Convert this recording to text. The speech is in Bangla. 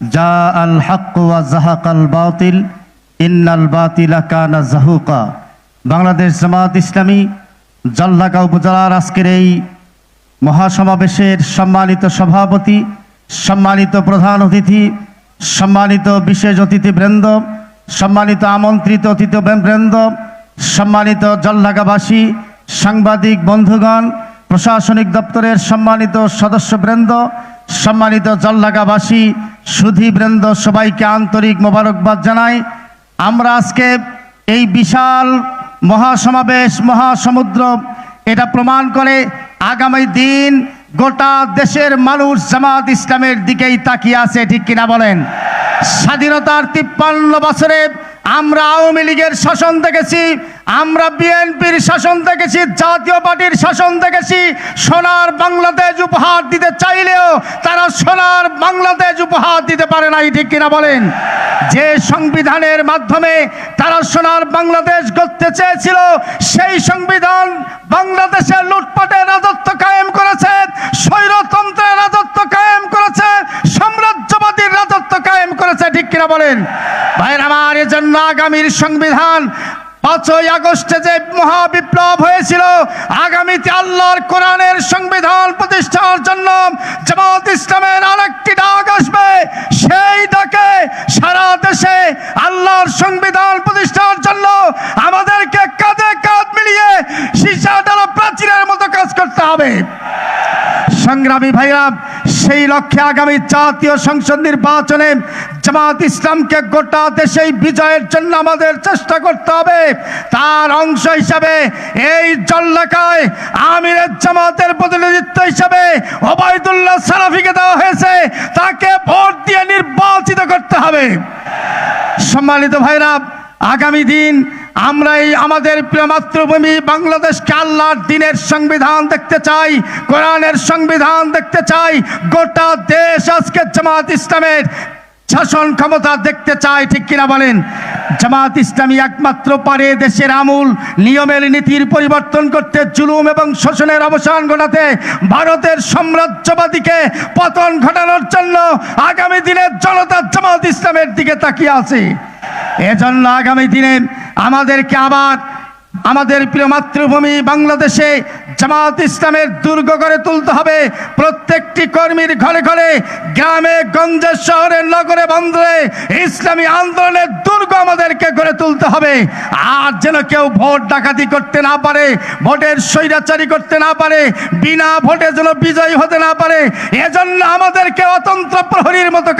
জা আল হক ওয়া জাহাকাল বাতিল ইন্নাল বাতিলা কানা জাহুকা। বাংলাদেশ জামাত ইসলামী জলঢাকা উপজেলার আজকের এই মহাসমাবেশের সম্মানিত সভাপতি, সম্মানিত প্রধান অতিথি, সম্মানিত বিশেষ অতিথিবৃন্দ, সম্মানিত আমন্ত্রিত অতিথিবৃন্দ, সম্মানিত জলঢাকাবাসী, সাংবাদিক বন্ধুগণ, প্রশাসনিক দপ্তরের সম্মানিত সদস্যবৃন্দ, সম্মানিত জলঢাকাবাসী, সুধীবৃন্দ, সবাইকে আন্তরিক মোবারকবাদ জানাই। আমরা আজকে এই বিশাল মহাসমাবেশ, মহাসমুদ্র এটা প্রমাণ করে আগামী দিন গোটা দেশের মানুষ জামাত ইসলামের দিকেই তাকিয়ে আছে, ঠিক কিনা বলেন? স্বাধীনতার 53 বছরে আমরা আওয়ামী লীগের শাসন দেখেছি, আমরা বিএনপির শাসন দেখেছি, জাতীয় পার্টির শাসন দেখেছি। সোনার বাংলাদেশ উপহার দিতে চাইলেও তারা সোনার বাংলাদেশ উপহার দিতে পারে নাই, ঠিক কিনা বলেন? যে সংবিধানের মাধ্যমে তারা সোনার বাংলাদেশ গড়তে চেয়েছিল, সেই সংবিধান বাংলাদেশে লুটপাটের রাজত্ব কায়েম করেছে, স্বৈরতন্ত্রের রাজত্ব কায়েম করেছে, সাম্রাজ্যবাদীর রাজত্ব কায়েম করেছে, ঠিক কিনা বলেন? ভাইয়ের আমার, এজন্য আগামীর সংবিধান 5ই আগস্টে যে মহাবিপ্লব হয়েছিল, আগামীতে আল্লাহর কোরআনের সংবিধান প্রতিষ্ঠার জন্য জামাত ইসলামের আরেকটি ডাক আসবে। সেই ডাকে সারা দেশে আল্লাহর সংবিধান প্রতিষ্ঠার জন্য আমাদেরকে কাঁধে কাঁধ মিলিয়ে সীসা ডালা প্রাচীরের মতো কাজ করতে হবে। সংগ্রামী ভাইরা, সেই লক্ষ্যে আগামী জাতীয় সংসদ নির্বাচনে জামাত ইসলামকে গোটা দেশে বিজয়ের জন্য আমাদের চেষ্টা করতে হবে। তার অংশ হিসাবে এই জলঢাকায় আমিরের জামাতের প্রতিনিধিত্ব হিসাবে ওবায়দুল্লাহ সালাফিকে দেওয়া হয়েছে, তাকে ভোট দিয়ে নির্বাচিত করতে হবে। সম্মানিত ভাইরা, আগামী দিন আমরা এই আমাদের প্রিয় মাতৃভূমি বাংলাদেশকে আল্লাহর দ্বীনের সংবিধান দেখতে চাই, কোরআনের সংবিধান দেখতে চাই। গোটা দেশ আজকে জামাত ইসলামের শাসন ক্ষমতা দেখতে চায়, ঠিক কিনা বলেন? জামাত ইসলামী একমাত্র পারে দেশের আমূল নিয়মের নীতির পরিবর্তন করতে, জুলুম এবং শোষণের অবসান ঘটাতে, ভারতের সাম্রাজ্যবাদীকে পতন ঘটানোর জন্য আগামী দিনের জনতা জামাত ইসলামের দিকে তাকিয়ে আছে। এজন্য আগামী দিনে আমাদেরকে আবার আমাদের প্রিয় মাতৃভূমি বাংলাদেশে জামাত ইসলামের দুর্গ গড়ে তুলতে হবে। প্রত্যেকটি কর্মীর ঘরে ঘরে, গ্রামে গঞ্জে, শহরে, নগরে, বন্দরে ইসলামী আন্দোলনের দুর্গ আমাদেরকে গড়ে তুলতে হবে। আর যেন কেউ ভোট ডাকাতি করতে না পারে, ভোটের স্বৈরাচারী করতে না পারে, বিনা ভোটে যেন বিজয়ী হতে না পারে, এজন্য আমাদেরকে অতন্ত্র প্রহরীর মতো কাজ